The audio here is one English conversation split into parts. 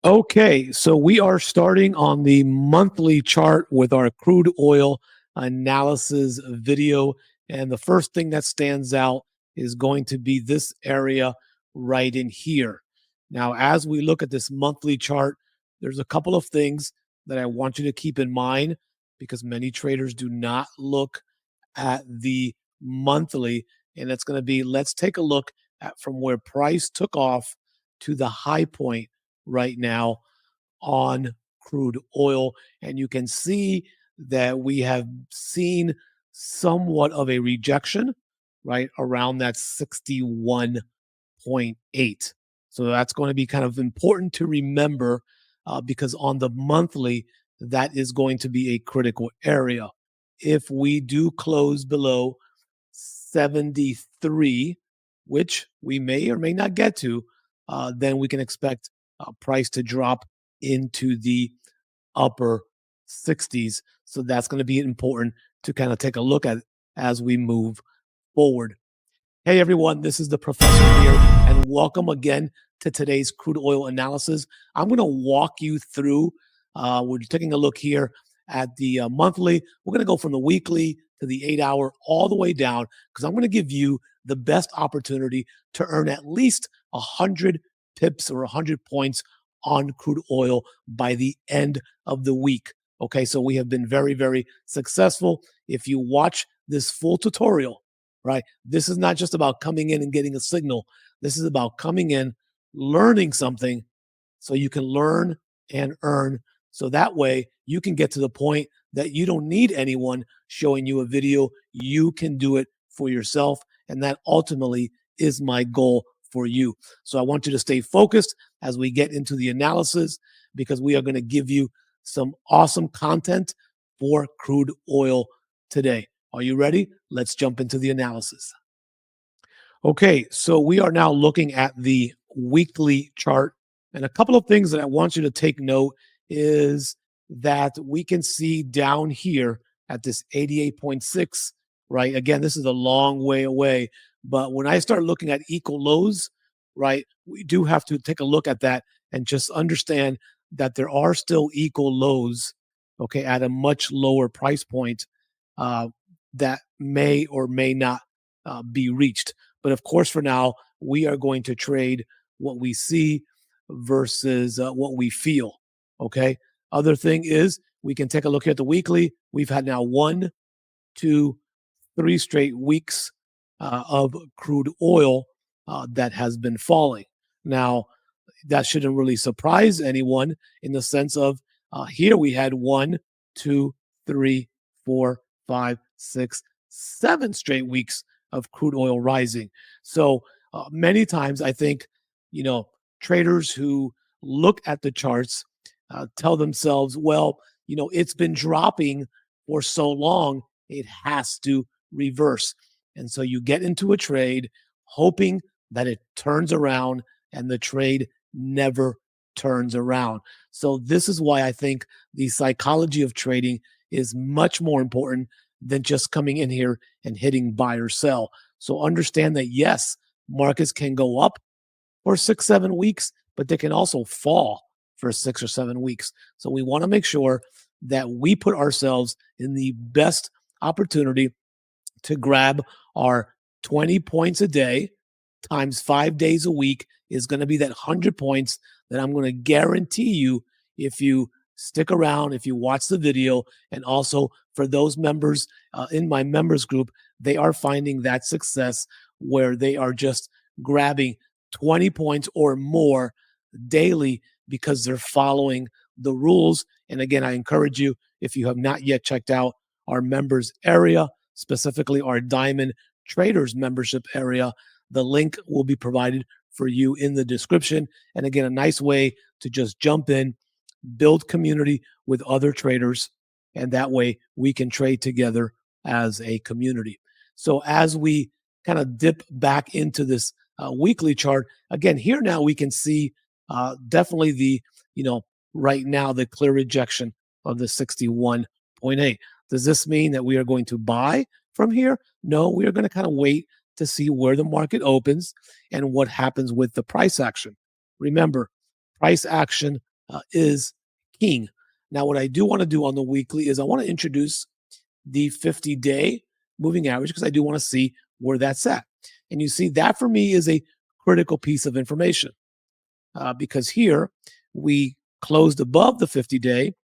Okay, so we are starting on the monthly chart with our crude oil analysis video. And the first thing that stands out is going to be this area right in here. Now, as we look at this monthly chart, there's a couple of things that I want you to keep in mind because many traders do not look at the monthly. And it's going to be, let's take a look at from where price took off to the high point right now on crude oil. And you can see that we have seen somewhat of a rejection right around that 61.8. So that's going to be kind of important to remember because on the monthly, that is going to be a critical area. If we do close below 73, which we may or may not get to, then we can expect price to drop into the upper 60s. So that's going to be important to kind of take a look at as we move forward. Hey everyone, this is the professor here, and welcome again to today's crude oil analysis. I'm going to walk you through. We're taking a look here at the monthly. We're going to go from the weekly to the 8-hour all the way down because I'm going to give you the best opportunity to earn at least 100 pips or 100 points on crude oil by the end of the week. Okay, so we have been very, very successful. If you watch this full tutorial, right? This is not just about coming in and getting a signal. This is about coming in, learning something so you can learn and earn. So that way you can get to the point that you don't need anyone showing you a video. You can do it for yourself. And that ultimately is my goal for you. So I want you to stay focused as we get into the analysis because we are going to give you some awesome content for crude oil today. Are you ready? Let's jump into the analysis. Okay, so we are now looking at the weekly chart. And a couple of things that I want you to take note is that we can see down here at this 88.6, right? Again, this is a long way away. But when I start looking at equal lows, right, we do have to take a look at that and just understand that there are still equal lows, okay, at a much lower price point that may or may not be reached. But of course, for now, we are going to trade what we see versus what we feel. Okay. Other thing is we can take a look at the weekly. We've had now 1, 2, 3 straight weeks of crude oil that has been falling. Now, that shouldn't really surprise anyone in the sense of here we had 1, 2, 3, 4, 5, 6, 7 straight weeks of crude oil rising. So many times I think, you know, traders who look at the charts tell themselves, well, you know, it's been dropping for so long, it has to reverse. And so you get into a trade hoping that it turns around and the trade never turns around. So this is why I think the psychology of trading is much more important than just coming in here and hitting buy or sell. So understand that yes, markets can go up for 6, 7 weeks, but they can also fall for 6 or 7 weeks. So we want to make sure that we put ourselves in the best opportunity to grab our 20 points a day times 5 days a week is going to be that 100 points that I'm going to guarantee you if you stick around, if you watch the video. And also for those members in my members group, they are finding that success where they are just grabbing 20 points or more daily because they're following the rules. And again, I encourage you, if you have not yet checked out our members area, specifically our Diamond Traders membership area, the link will be provided for you in the description. And again, a nice way to just jump in, build community with other traders, and that way we can trade together as a community. So as we kind of dip back into this weekly chart, again, here now we can see definitely the, you know, right now the clear rejection of the 61.8. Does this mean that we are going to buy from here? No, we are going to kind of wait to see where the market opens and what happens with the price action. Remember, price action is king. Now, what I do want to do on the weekly is I want to introduce the 50-day moving average because I do want to see where that's at. And you see, that for me is a critical piece of information because here we closed above the 50-day.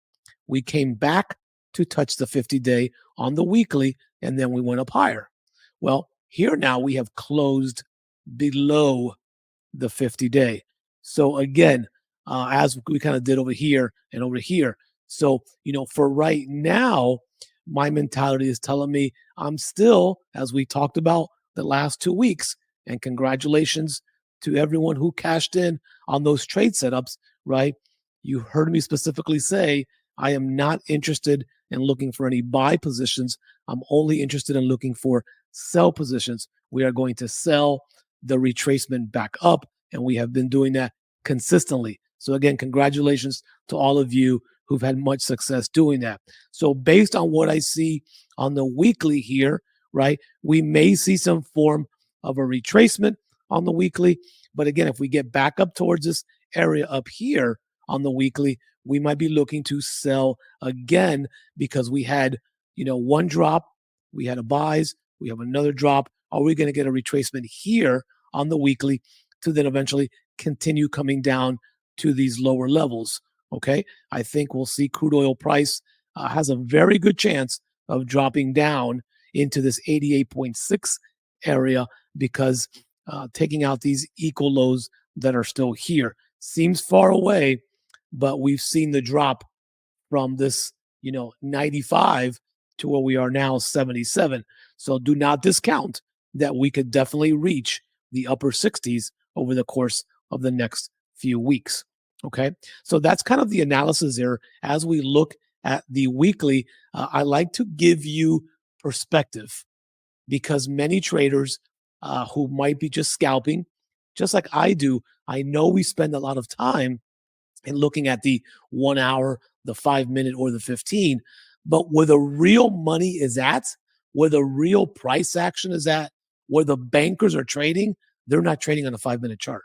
We came back to touch the 50-day on the weekly, and then we went up higher. Well, here now we have closed below the 50-day. So again, as we kind of did over here and over here. So, for right now, my mentality is telling me I'm still, as we talked about the last 2 weeks, and congratulations to everyone who cashed in on those trade setups, right? You heard me specifically say I am not interested in looking for any buy positions. I'm only interested in looking for sell positions. We are going to sell the retracement back up, and we have been doing that consistently. So again, congratulations to all of you who've had much success doing that. So based on what I see on the weekly here, right, we may see some form of a retracement on the weekly. But again, if we get back up towards this area up here on the weekly, we might be looking to sell again because we had, one drop, we had a buys, we have another drop. Are we going to get a retracement here on the weekly to then eventually continue coming down to these lower levels? Okay, I think we'll see crude oil price has a very good chance of dropping down into this 88.6 area because taking out these equal lows that are still here seems far away, but we've seen the drop from this, 95 to where we are now 77. So do not discount that we could definitely reach the upper 60s over the course of the next few weeks. Okay. So that's kind of the analysis there. As we look at the weekly, I like to give you perspective because many traders who might be just scalping, just like I do, I know we spend a lot of time in looking at the 1 hour, the 5 minute, or the 15. But where the real money is at, where the real price action is at, where the bankers are trading, they're not trading on a 5 minute chart.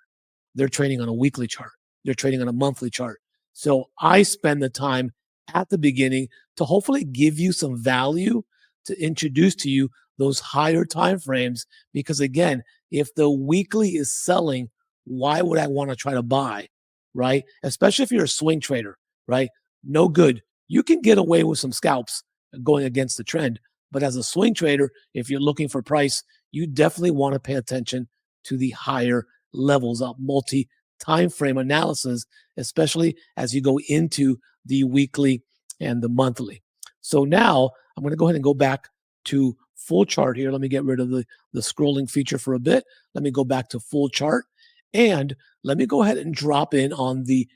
They're trading on a weekly chart. They're trading on a monthly chart. So I spend the time at the beginning to hopefully give you some value to introduce to you those higher time frames. Because again, if the weekly is selling, why would I want to try to buy? Right? Especially if you're a swing trader, right? No good. You can get away with some scalps going against the trend. But as a swing trader, if you're looking for price, you definitely want to pay attention to the higher levels of multi-time frame analysis, especially as you go into the weekly and the monthly. So now I'm going to go ahead and go back to full chart here. Let me get rid of the scrolling feature for a bit. Let me go back to full chart. And let me go ahead and drop in on the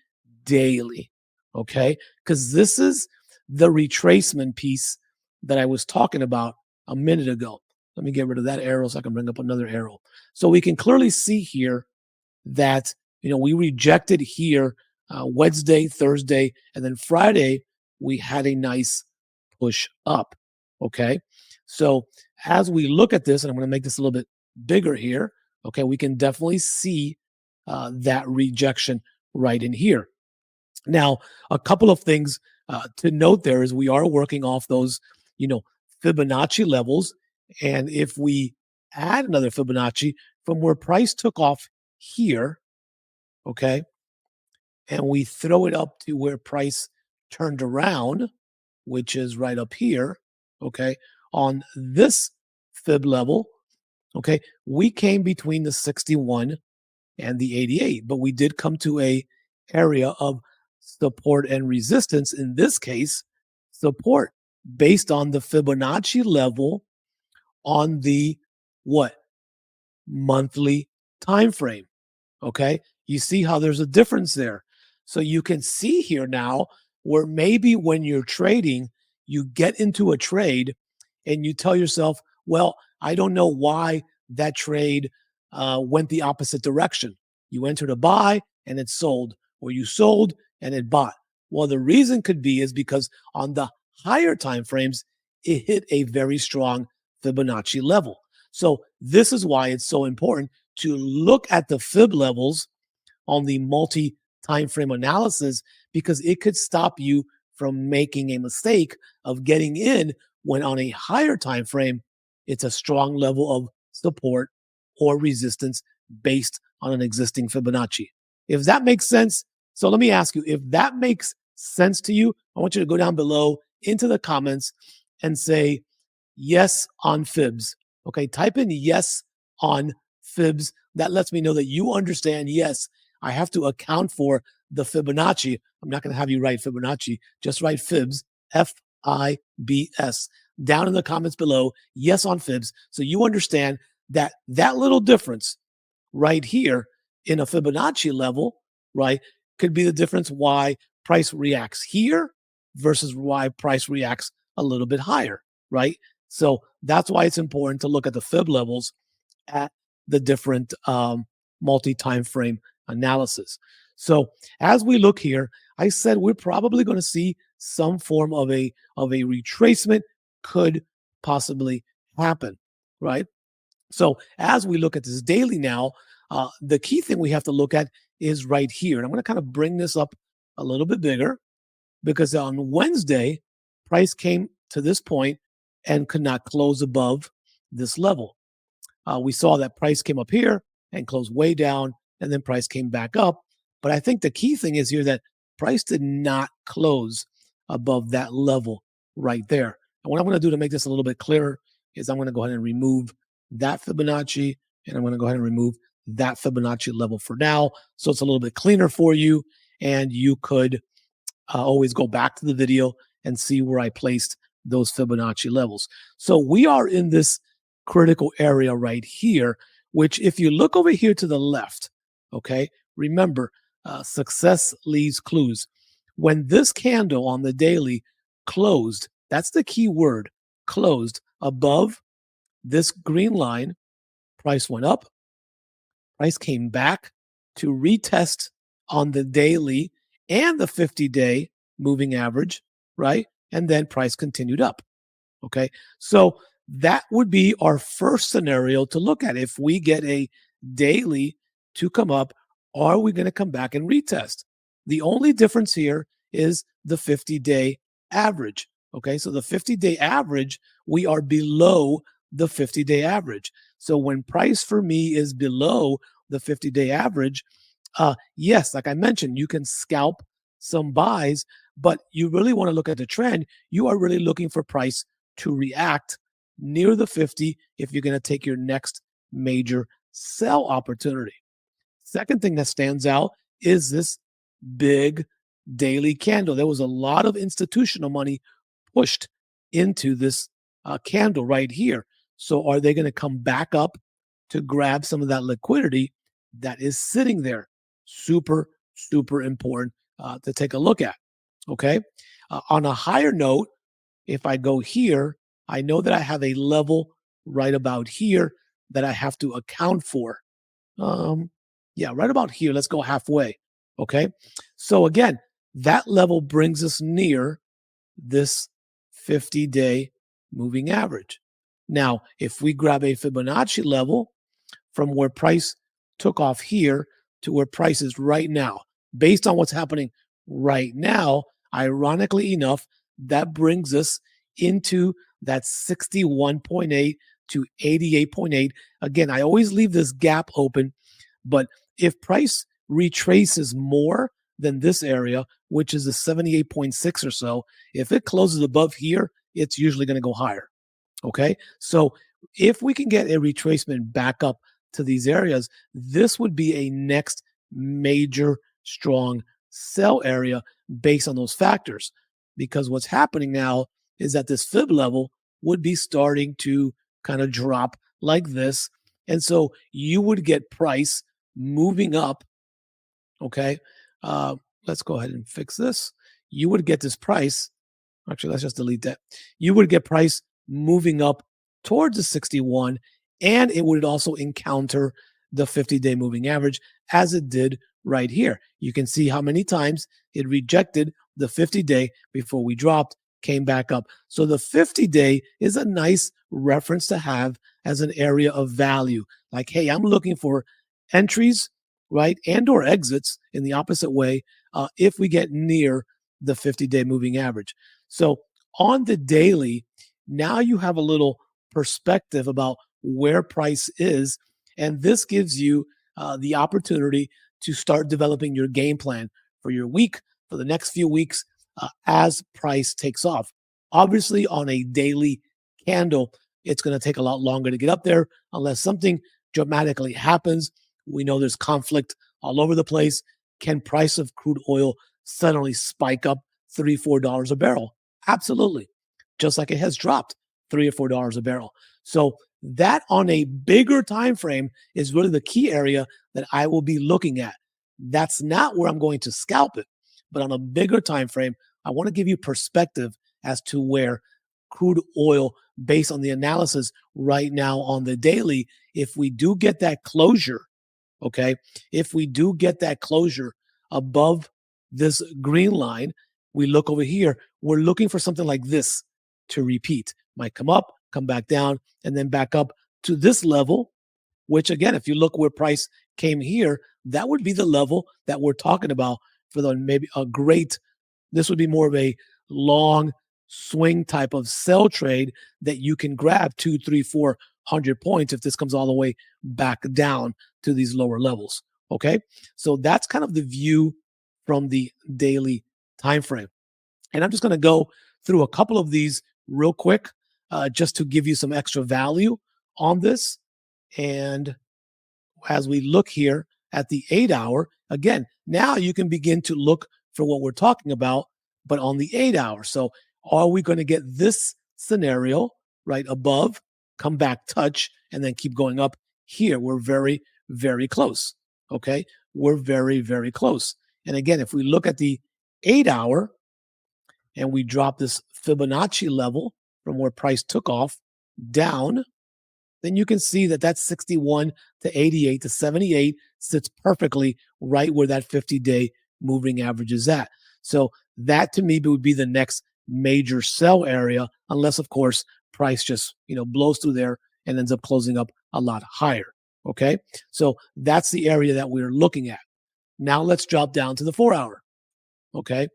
daily, okay? Because this is the retracement piece that I was talking about a minute ago. Let me get rid of that arrow so I can bring up another arrow. So we can clearly see here that, we rejected here Wednesday, Thursday, and then Friday, we had a nice push up, okay? So as we look at this, and I'm going to make this a little bit bigger here, okay, we can definitely see that rejection right in here. Now, a couple of things to note there is we are working off those, Fibonacci levels. And if we add another Fibonacci from where price took off here, okay, and we throw it up to where price turned around, which is right up here, okay, on this fib level, okay, we came between the 61 and the 88, but we did come to a area of support and resistance. In this case, support based on the Fibonacci level on the what? Monthly time frame. Okay. You see how there's a difference there. So you can see here now where maybe when you're trading, you get into a trade and you tell yourself, well, I don't know why that trade went the opposite direction. You entered a buy and it sold, or you sold and it bought. Well, the reason could be is because on the higher time frames, it hit a very strong Fibonacci level. So this is why it's so important to look at the fib levels on the multi-time frame analysis, because it could stop you from making a mistake of getting in when on a higher time frame, it's a strong level of support or resistance based on an existing Fibonacci. If that makes sense, so let me ask you, if that makes sense to you, I want you to go down below into the comments and say yes on fibs. Okay, type in yes on fibs. That lets me know that you understand, yes, I have to account for the Fibonacci. I'm not going to have you write Fibonacci, just write fibs, Fibs, down in the comments below, yes on fibs. So you understand that that little difference right here in a Fibonacci level, right, could be the difference why price reacts here versus why price reacts a little bit higher, right? So that's why it's important to look at the fib levels at the different multi-time frame analysis. So as we look here, I said we're probably going to see some form of a retracement could possibly happen, right? So as we look at this daily now, the key thing we have to look at is right here. And I'm going to kind of bring this up a little bit bigger because on Wednesday, price came to this point and could not close above this level. We saw that price came up here and closed way down, and then price came back up. But I think the key thing is here that price did not close above that level right there. And what I'm going to do to make this a little bit clearer is I'm going to go ahead and remove that Fibonacci, and I'm going to go ahead and remove that Fibonacci level for now. So it's a little bit cleaner for you, and you could always go back to the video and see where I placed those Fibonacci levels. So we are in this critical area right here, which if you look over here to the left, okay, remember, success leaves clues. When this candle on the daily closed, that's the key word, closed above this green line, price went up, price came back to retest on the daily and the 50-day moving average, right? And then price continued up. Okay. So that would be our first scenario to look at. If we get a daily to come up, are we going to come back and retest? The only difference here is the 50-day average. Okay. So the 50-day average, we are below the 50-day average. So when price for me is below the 50-day average, yes, like I mentioned, you can scalp some buys, but you really want to look at the trend. You are really looking for price to react near the 50 if you're going to take your next major sell opportunity. Second thing that stands out is this big daily candle. There was a lot of institutional money pushed into this candle right here. So are they going to come back up to grab some of that liquidity that is sitting there? Super, super important to take a look at. Okay. On a higher note, if I go here, I know that I have a level right about here that I have to account for. Yeah, right about here. Let's go halfway. Okay. So again, that level brings us near this 50-day moving average. Now, if we grab a Fibonacci level from where price took off here to where price is right now, based on what's happening right now, ironically enough, that brings us into that 61.8 to 88.8. Again, I always leave this gap open, but if price retraces more than this area, which is the 78.6 or so, if it closes above here, it's usually going to go higher. Okay. So if we can get a retracement back up to these areas, this would be a next major strong sell area based on those factors. Because what's happening now is that this fib level would be starting to kind of drop like this. And so you would get price moving up. Okay. Let's go ahead and fix this. You would get this price. Actually, let's just delete that. You would get price moving up towards the 61, and it would also encounter the 50-day moving average as it did right here. You can see how many times it rejected the 50-day before we dropped, came back up. So the 50-day is a nice reference to have as an area of value. Like, hey, I'm looking for entries right? And or exits in the opposite way if we get near the 50-day moving average. So on the daily, now you have a little perspective about where price is, and this gives you the opportunity to start developing your game plan for your week, for the next few weeks, as price takes off. Obviously, on a daily candle, it's going to take a lot longer to get up there unless something dramatically happens. We know there's conflict all over the place. Can price of crude oil suddenly spike up $3 or $4 a barrel? Absolutely. Just like it has dropped $3 or $4 a barrel. So that on a bigger time frame is really the key area that I will be looking at. That's not where I'm going to scalp it, but on a bigger time frame, I want to give you perspective as to where crude oil, based on the analysis right now on the daily, if we do get that closure, okay, if we do get that closure above this green line, we look over here, we're looking for something like this to repeat. Might come up, come back down, and then back up to this level, which again, if you look where price came here, that would be the level that we're talking about for the maybe a great, this would be more of a long swing type of sell trade that you can grab 2, 3, 400 points if this comes all the way back down to these lower levels. Okay. So that's kind of the view from the daily time frame. And I'm just going to go through a couple of these real quick, just to give you some extra value on this. And as we look here at the 8 hour, again, now you can begin to look for what we're talking about, but on the 8 hour. So are we going to get this scenario right above, come back, touch, and then keep going up here? We're very, very close. Okay. We're very, very close. And again, if we look at the 8 hour and we drop this Fibonacci level from where price took off down, then you can see that that 61 to 88 to 78 sits perfectly right where that 50-day moving average is at. So that to me would be the next major sell area, unless of course price just blows through there and ends up closing up a lot higher. Okay, so that's the area that we're looking at. Now let's drop down to the 4 hour. Okay,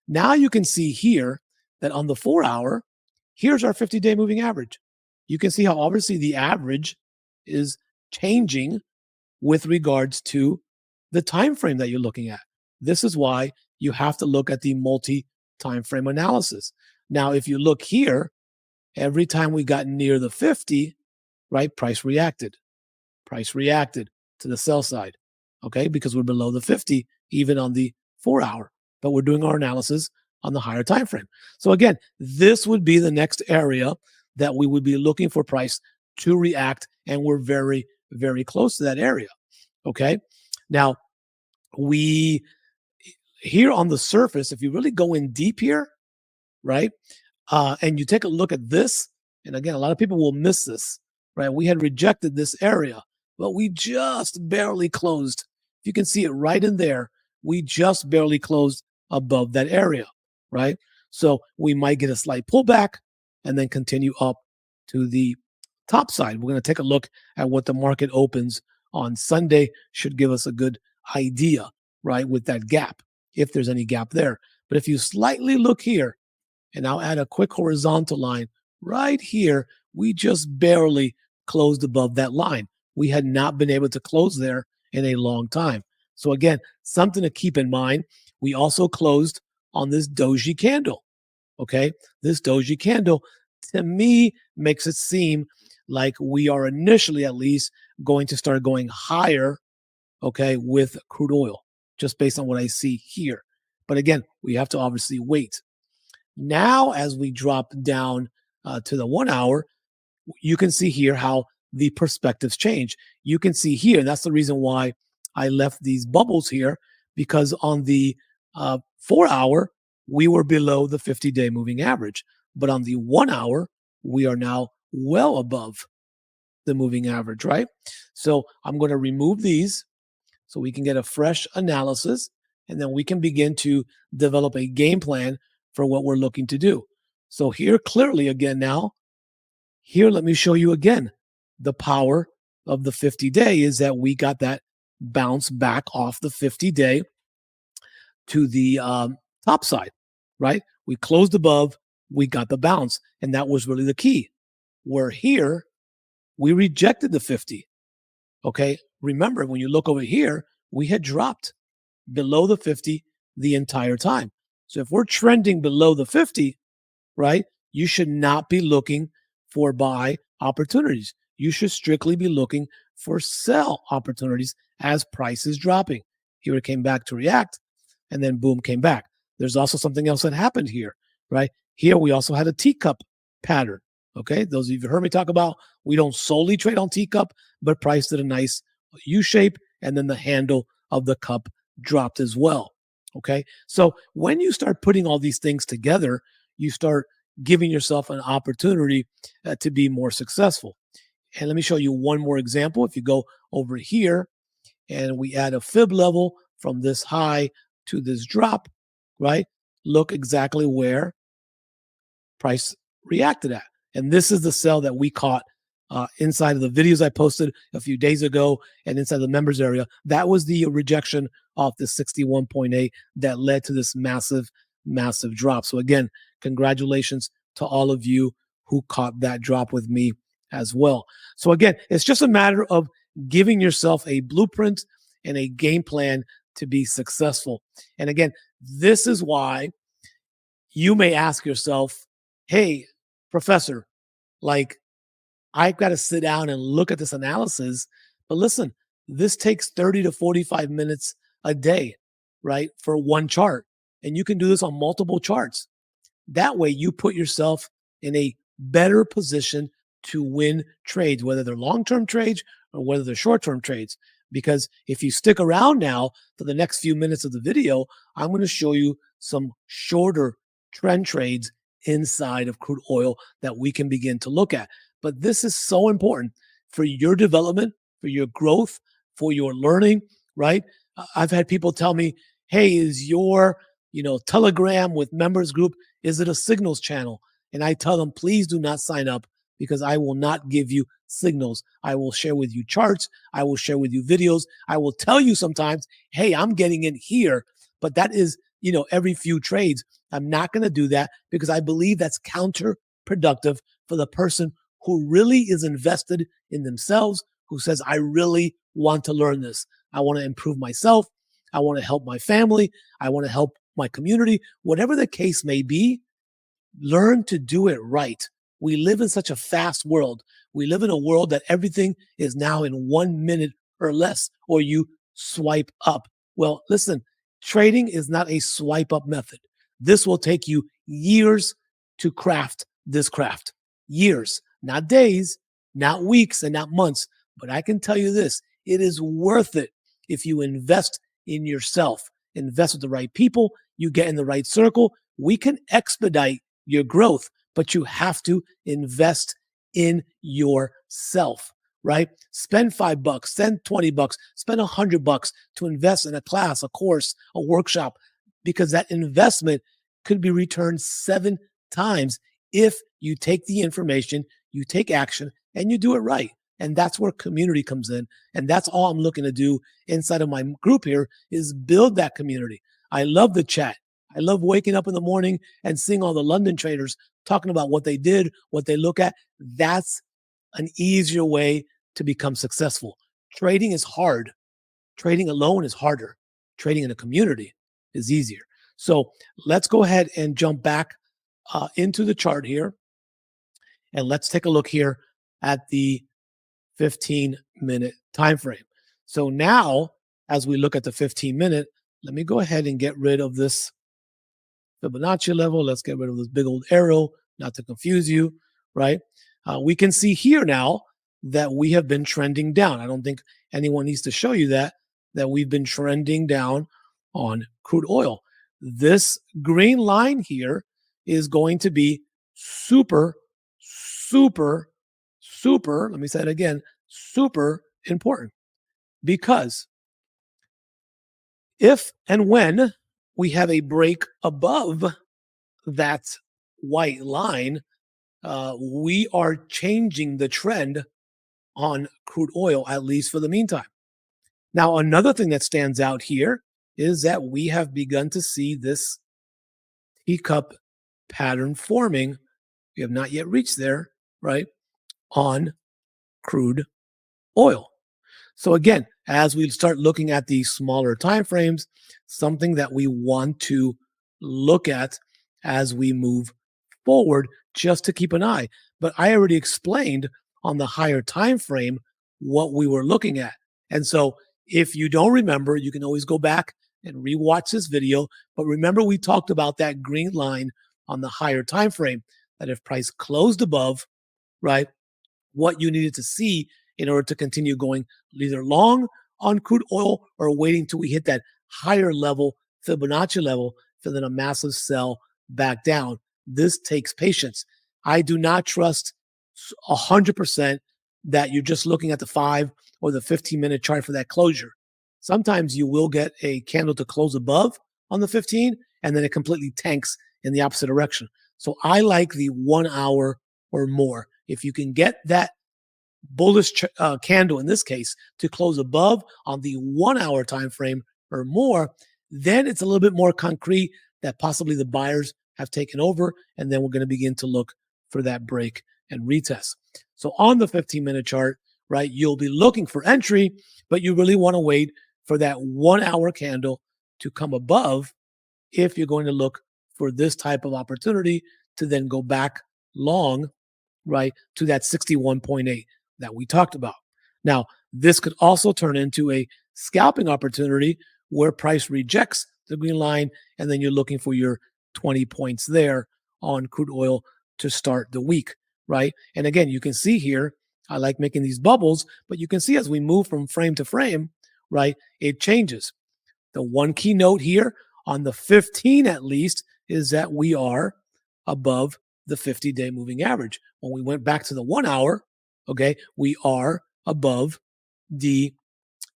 now you can see here that on the 4 hour, here's our 50-day moving average. You can see how obviously the average is changing with regards to the time frame that you're looking at. This is why you have to look at the multi-time frame analysis. Now, if you look here, every time we got near the 50, right, price reacted. Price reacted to the sell side, okay, because we're below the 50 even on the 4 hour, but we're doing our analysis on the higher time frame. So again, this would be the next area that we would be looking for price to react, and we're very, very close to that area. Okay, now we here on the surface, if you really go in deep here, right, and you take a look at this, and again, a lot of people will miss this, right? We had rejected this area, but we just barely closed. You can see it right in there. We just barely closed above that area, right? So we might get a slight pullback and then continue up to the top side. We're going to take a look at what the market opens on Sunday. Should give us a good idea, right, with that gap, if there's any gap there. But if you slightly look here, and I'll add a quick horizontal line right here, we just barely closed above that line. We had not been able to close there in a long time. So again, something to keep in mind. We also closed on this doji candle. Okay, this doji candle to me makes it seem like we are initially at least going to start going higher, okay, with crude oil, just based on what I see here. But again, we have to obviously wait. Now, as we drop down to the 1 hour, you can see here how the perspectives change. You can see here, and that's the reason why I left these bubbles here, because on the 4 hour, we were below the 50-day moving average. But on the 1 hour, we are now well above the moving average, right? So I'm going to remove these so we can get a fresh analysis, and then we can begin to develop a game plan for what we're looking to do. So here clearly again now, here let me show you again the power of the 50-day is that we got that bounce back off the 50-day to the top side, right? We closed above, we got the bounce, and that was really the key. Where here, we rejected the 50. Okay. Remember, when you look over here, we had dropped below the 50 the entire time. So if we're trending below the 50, right, you should not be looking for buy opportunities. You should strictly be looking for sell opportunities as price is dropping. Here it came back to react, and then boom, came back. There's also something else that happened here, right? Here we also had a teacup pattern. Okay, those of you who heard me talk about, we don't solely trade on teacup, but price did a nice U shape, and then the handle of the cup dropped as well. Okay, so when you start putting all these things together, you start giving yourself an opportunity to be more successful. And let me show you one more example. If you go over here and we add a fib level from this high to this drop, right? Look exactly where price reacted at. And this is the sell that we caught inside of the videos I posted a few days ago and inside the members area. That was the rejection of the 61.8 that led to this massive, massive drop. So again, congratulations to all of you who caught that drop with me as well. So again, it's just a matter of giving yourself a blueprint and a game plan to be successful. And again, this is why you may ask yourself, hey, professor, like, I've got to sit down and look at this analysis. But listen, this takes 30 to 45 minutes a day, right, for one chart. And you can do this on multiple charts. That way, you put yourself in a better position to win trades, whether they're long-term trades or whether they're short-term trades. Because if you stick around now for the next few minutes of the video, I'm going to show you some shorter trend trades inside of crude oil that we can begin to look at. But this is so important for your development, for your growth, for your learning, right? I've had people tell me, hey, is your Telegram with members group, is it a signals channel? And I tell them, please do not sign up because I will not give you signals. I will share with you charts. I will share with you videos. I will tell you sometimes, hey, I'm getting in here, but that is, every few trades. I'm not going to do that because I believe that's counterproductive for the person who really is invested in themselves, who says, I really want to learn this. I want to improve myself. I want to help my family. I want to help my community. Whatever the case may be, learn to do it right. We live in such a fast world. We live in a world that everything is now in 1 minute or less, or you swipe up. Well, listen, trading is not a swipe up method. This will take you years to craft this craft. Years, not days, not weeks, and not months. But I can tell you this, it is worth it if you invest in yourself, invest with the right people, you get in the right circle. We can expedite your growth, but you have to invest in yourself, right? Spend $5, spend $20, spend $100 to invest in a class, a course, a workshop, because that investment could be returned 7 times if you take the information, you take action, and you do it right. And that's where community comes in. And that's all I'm looking to do inside of my group here is build that community. I love the chat. I love waking up in the morning and seeing all the London traders talking about what they did, what they look at. That's an easier way to become successful. Trading is hard. Trading alone is harder. Trading in a community is easier. So let's go ahead and jump back into the chart here. And let's take a look here at the 15-minute time frame. So now, as we look at the 15-minute, let me go ahead and get rid of this Fibonacci level. Let's get rid of this big old arrow, not to confuse you, right? We can see here now that we have been trending down. I don't think anyone needs to show you that we've been trending down on crude oil. This green line here is going to be super, super, super, let me say it again, super important, because if and when we have a break above that white line, we are changing the trend on crude oil, at least for the meantime. Now, another thing that stands out here is that we have begun to see this teacup pattern forming. We have not yet reached there, right, on crude oil. So again, as we start looking at these smaller time frames, something that we want to look at as we move forward, just to keep an eye. But I already explained on the higher time frame what we were looking at. And so if you don't remember, you can always go back and rewatch this video. But remember, we talked about that green line on the higher time frame, that if price closed above, right, what you needed to see in order to continue going either long on crude oil or waiting till we hit that higher level Fibonacci level for then a massive sell back down. This takes patience. I do not trust 100% that you're just looking at the 5 or the 15-minute chart for that closure. Sometimes you will get a candle to close above on the 15 and then it completely tanks in the opposite direction. So I like the 1 hour or more. If you can get that bullish candle in this case to close above on the 1 hour time frame or more, then it's a little bit more concrete that possibly the buyers have taken over, and then we're going to begin to look for that break and retest. So on the 15-minute chart, right, you'll be looking for entry, but you really want to wait for that 1 hour candle to come above if you're going to look for this type of opportunity to then go back long, right, to that 61.8 that we talked about. Now, this could also turn into a scalping opportunity where price rejects the green line, and then you're looking for your 20 points there on crude oil to start the week, right? And again, you can see here, I like making these bubbles, but you can see as we move from frame to frame, right, it changes. The one key note here on the 15 at least is that we are above the 50-day moving average. When we went back to the 1 hour, okay, we are above the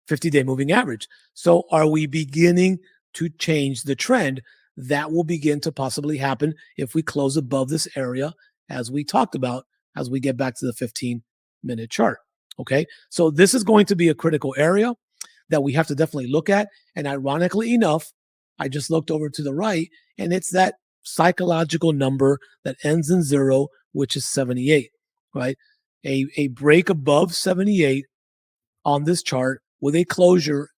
50-day moving average. So are we beginning to change the trend? That will begin to possibly happen if we close above this area, as we talked about, as we get back to the 15-minute chart. Okay, so this is going to be a critical area that we have to definitely look at. And ironically enough, I just looked over to the right, and it's that psychological number that ends in 0, which is 78, right? A break above 78 on this chart with a closure,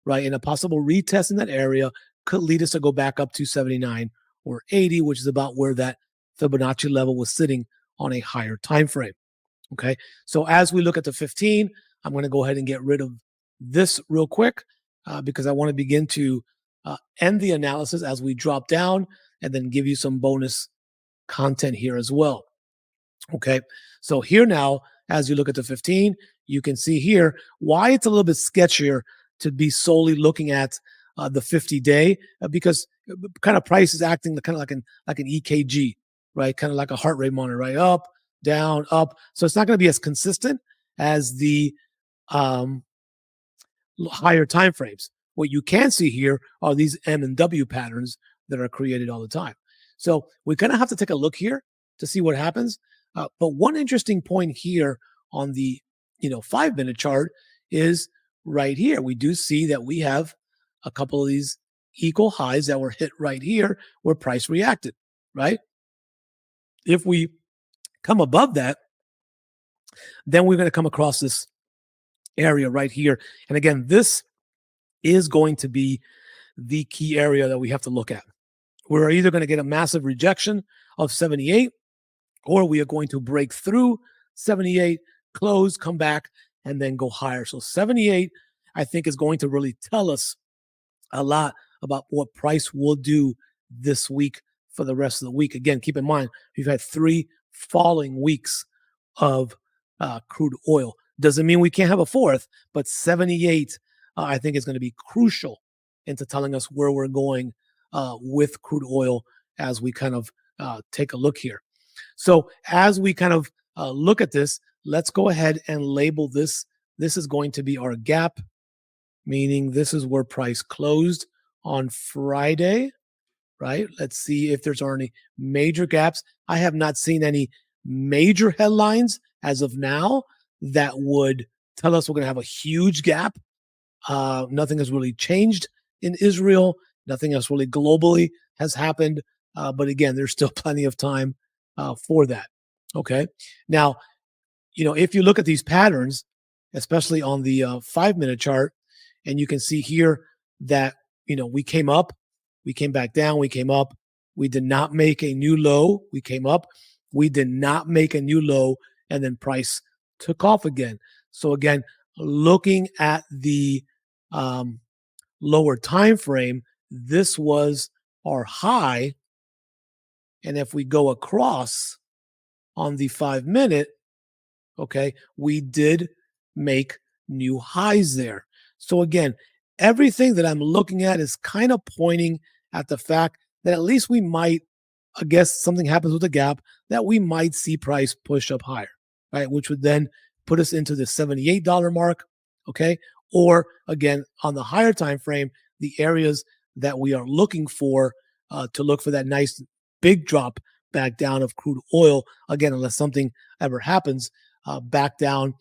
right, and a possible retest in that area could lead us to go back up to 79 or 80, which is about where that Fibonacci level was sitting on a higher time frame. Okay, so as we look at the 15, I'm going to go ahead and get rid of this real quick because I want to begin to end the analysis as we drop down and then give you some bonus content here as well. Okay, so here now, as you look at the 15, you can see here why it's a little bit sketchier to be solely looking at the 50-day because kind of price is acting kind of like an EKG, right? Kind of like a heart rate monitor, right? Up, down, up. So it's not going to be as consistent as the higher time frames. What you can see here are these M and W patterns that are created all the time. So we kind of have to take a look here to see what happens. But one interesting point here on the 5-minute chart is right here. We do see that we have a couple of these equal highs that were hit right here where price reacted, right? If we come above that, then we're going to come across this area right here. And again, this is going to be the key area that we have to look at. We're either going to get a massive rejection of 78 or we are going to break through 78, close, come back, and then go higher. So 78, I think, is going to really tell us a lot about what price will do this week for the rest of the week. Again, keep in mind, we've had 3 falling weeks of crude oil. Doesn't mean we can't have a fourth, but 78, I think, is going to be crucial into telling us where we're going with crude oil as we kind of take a look here. So as we kind of look at this, let's go ahead and label this. This is going to be our gap, meaning this is where price closed on Friday, right? Let's see if there's any major gaps. I have not seen any major headlines as of now that would tell us we're going to have a huge gap Nothing has really changed in Israel. Nothing else really globally has happened. But again, there's still plenty of time for that. Okay. Now, if you look at these patterns, especially on the 5-minute chart, and you can see here that, we came up, we came back down, we came up, we did not make a new low, we came up, we did not make a new low, and then price took off again. So again, looking at the um, lower time frame, this was our high. And if we go across on the 5-minute, okay, we did make new highs there. So again, everything that I'm looking at is kind of pointing at the fact that at least we might, I guess something happens with the gap, that we might see price push up higher, right? Which would then put us into the $78 mark, okay? Or again, on the higher time frame, the areas that we are looking for to look for that nice big drop back down of crude oil, again, unless something ever happens, back down,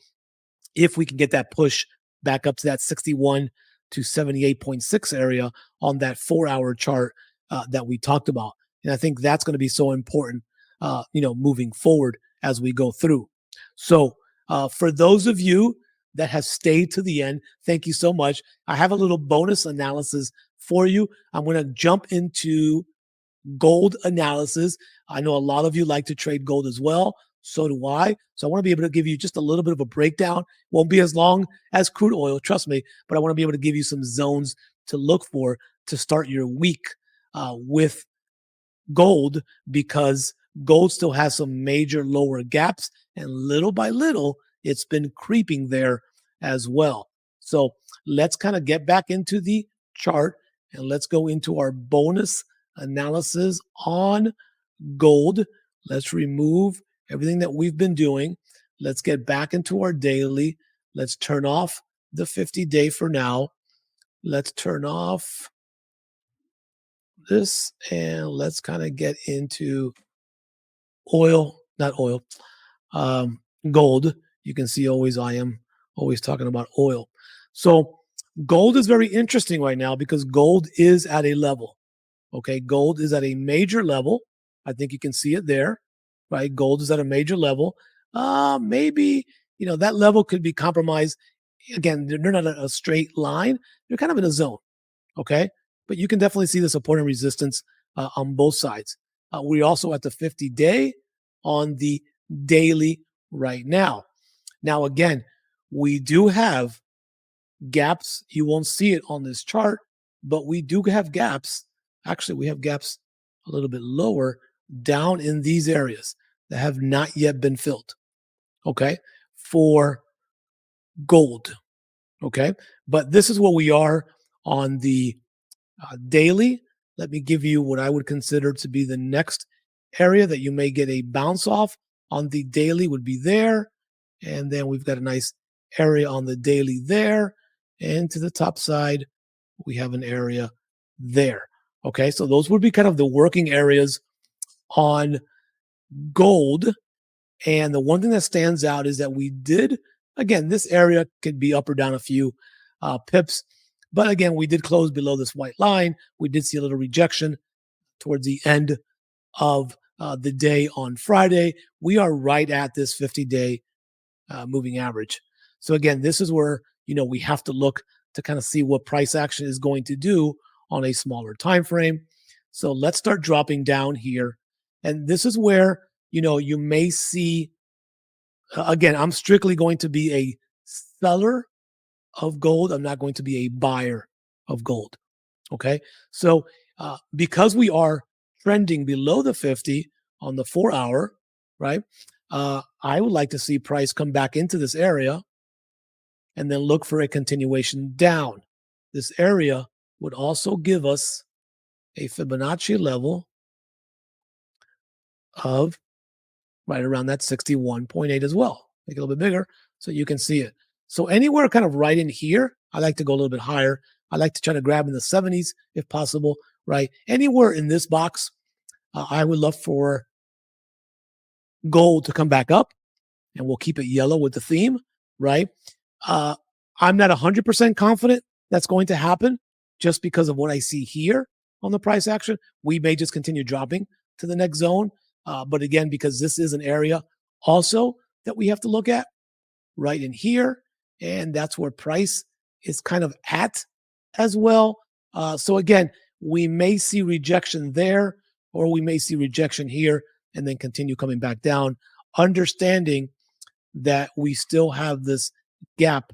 if we can get that push back up to that 61 to 78.6 area on that 4-hour chart that we talked about. And I think that's going to be so important, moving forward as we go through. So for those of you that have stayed to the end, thank you so much. I have a little bonus analysis for you. I'm going to jump into gold analysis. I know a lot of you like to trade gold as well. So do I. So I want to be able to give you just a little bit of a breakdown. Won't be as long as crude oil, trust me, but I want to be able to give you some zones to look for to start your week with gold, because gold still has some major lower gaps, and little by little, it's been creeping there as well. So let's kind of get back into the chart and let's go into our bonus analysis on gold. Let's remove everything that we've been doing. Let's get back into our daily. Let's turn off the 50-day for now. Let's turn off this and let's kind of get into gold. You can see I am always talking about oil. So gold is very interesting right now because gold is at a level. Okay, gold is at a major level. I think you can see it there, right? Gold is at a major level. Maybe, that level could be compromised. Again, they're not a straight line. They're kind of in a zone, okay? But you can definitely see the support and resistance on both sides. We're also at the 50-day on the daily right now. Now, again, we do have gaps. You won't see it on this chart, but we do have gaps. Actually, we have gaps a little bit lower down in these areas that have not yet been filled, okay, for gold, okay? But this is what we are on the daily. Let me give you what I would consider to be the next area that you may get a bounce off on the daily would be there. And then we've got a nice area on the daily there. And to the top side, we have an area there. Okay, so those would be kind of the working areas on gold. And the one thing that stands out is that we did, again, this area could be up or down a few pips. But again, we did close below this white line. We did see a little rejection towards the end of the day on Friday. We are right at this 50-day moving average. So again, this is where, we have to look to kind of see what price action is going to do on a smaller time frame. So let's start dropping down here. And this is where, you may see, again, I'm strictly going to be a seller of gold. I'm not going to be a buyer of gold. Okay. So because we are trending below the 50 on the 4-hour, right? I would like to see price come back into this area and then look for a continuation down. This area would also give us a Fibonacci level of right around that 61.8 as well. Make it a little bit bigger so you can see it. So anywhere kind of right in here, I like to go a little bit higher. I like to try to grab in the 70s if possible, right? Anywhere in this box, I would love for gold to come back up, and we'll keep it yellow with the theme, right? I'm not 100% confident that's going to happen just because of what I see here on the price action. We may just continue dropping to the next zone. But again, because this is an area also that we have to look at right in here. And that's where price is kind of at as well. So again, we may see rejection there, or we may see rejection here and then continue coming back down, understanding that we still have this gap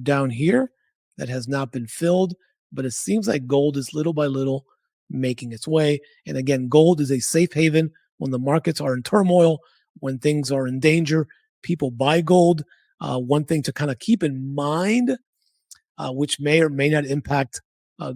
down here that has not been filled, but it seems like gold is little by little making its way. And again, gold is a safe haven when the markets are in turmoil, when things are in danger. People buy gold. One thing to kind of keep in mind, which may or may not impact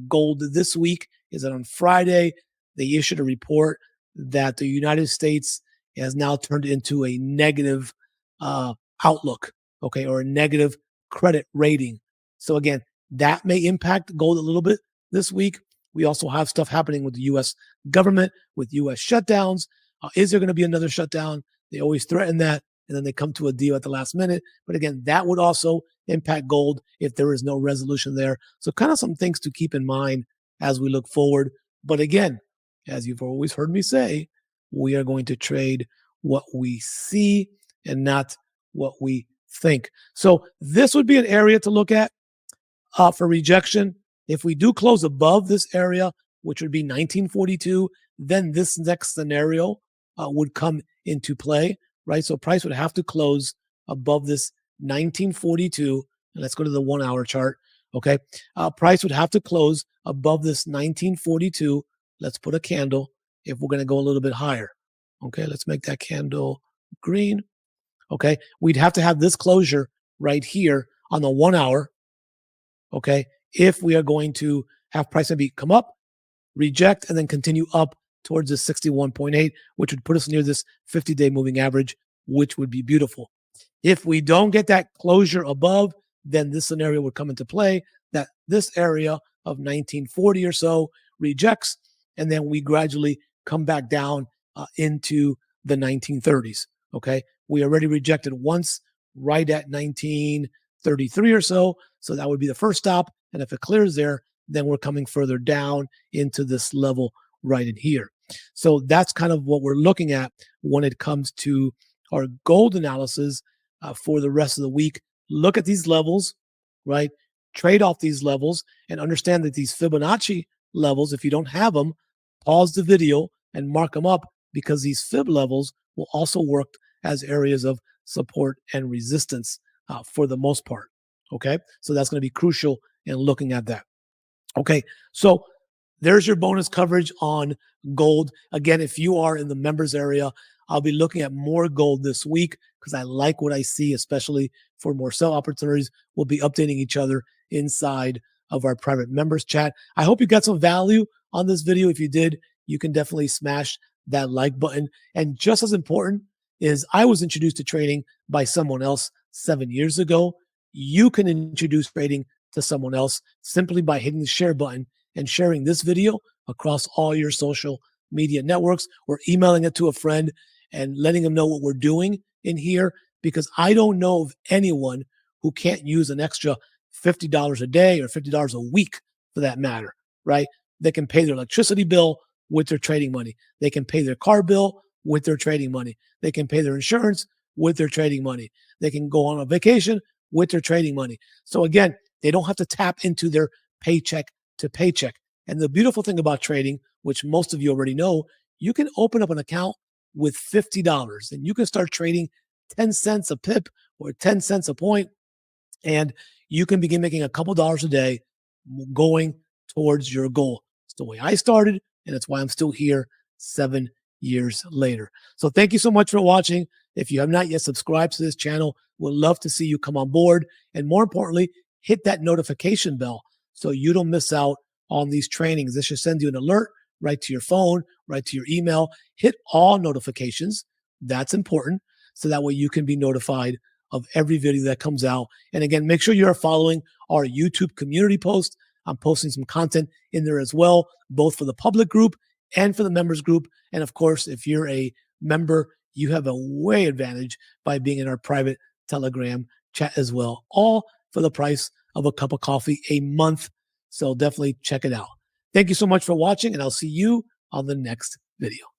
gold this week, is that on Friday, they issued a report that the United States has now turned into a negative uh, outlook, okay, or a negative credit rating. So again, that may impact gold a little bit this week. We also have stuff happening with the U.S. government, with U.S. shutdowns. Is there going to be another shutdown? They always threaten that, and then they come to a deal at the last minute. But again, that would also impact gold if there is no resolution there. So kind of some things to keep in mind as we look forward. But again, as you've always heard me say, we are going to trade what we see and not what we think. So this would be an area to look at for rejection. If we do close above this area, which would be 1942, then this next scenario would come into play, right? So price would have to close above this 1942. And let's go to the 1 hour chart. Okay. Price would have to close above this 1942. Let's put a candle if we're going to go a little bit higher. Okay. Let's make that candle green. Okay. We'd have to have this closure right here on the 1 hour. Okay. If we are going to have price and beat come up, reject, and then continue up towards the 61.8, which would put us near this 50-day moving average, which would be beautiful. If we don't get that closure above, then this scenario would come into play that this area of 1940 or so rejects, and then we gradually come back down into the 1930s. Okay. We already rejected once right at 1933 or so. So that would be the first stop. And if it clears there, then we're coming further down into this level right in here. So that's kind of what we're looking at when it comes to our gold analysis for the rest of the week. Look at these levels, right? Trade off these levels and understand that these Fibonacci levels, if you don't have them, pause the video and mark them up, because these Fib levels will also work as areas of support and resistance for the most part. Okay. So that's going to be crucial in looking at that. Okay. So there's your bonus coverage on gold. Again, if you are in the members area, I'll be looking at more gold this week because I like what I see, especially for more sell opportunities. We'll be updating each other inside of our private members chat. I hope you got some value on this video. If you did, you can definitely smash that like button. And just as important is, I was introduced to trading by someone else 7 years ago. You can introduce trading to someone else simply by hitting the share button and sharing this video across all your social media networks, or emailing it to a friend and letting them know what we're doing in here, because I don't know of anyone who can't use an extra $50 a day or $50 a week for that matter, right? They can pay their electricity bill with their trading money. They can pay their car bill with their trading money. They can pay their insurance with their trading money. They can go on a vacation with their trading money. So again, they don't have to tap into their paycheck to paycheck. And the beautiful thing about trading, which most of you already know, you can open up an account with $50 and you can start trading 10 cents a pip or 10 cents a point, and you can begin making a couple dollars a day going towards your goal. It's the way I started, and it's why I'm still here 7 years later. So thank you so much for watching. If you have not yet subscribed to this channel, we'd love to see you come on board. And more importantly, hit that notification bell so you don't miss out on these trainings. This should send you an alert right to your phone, right to your email. Hit all notifications. That's important. So that way you can be notified of every video that comes out. And again, make sure you're following our YouTube community post. I'm posting some content in there as well, both for the public group and for the members group. And of course, if you're a member, you have a way advantage by being in our private Telegram chat as well, all for the price of a cup of coffee a month So definitely check it out. Thank you so much for watching, and I'll see you on the next video.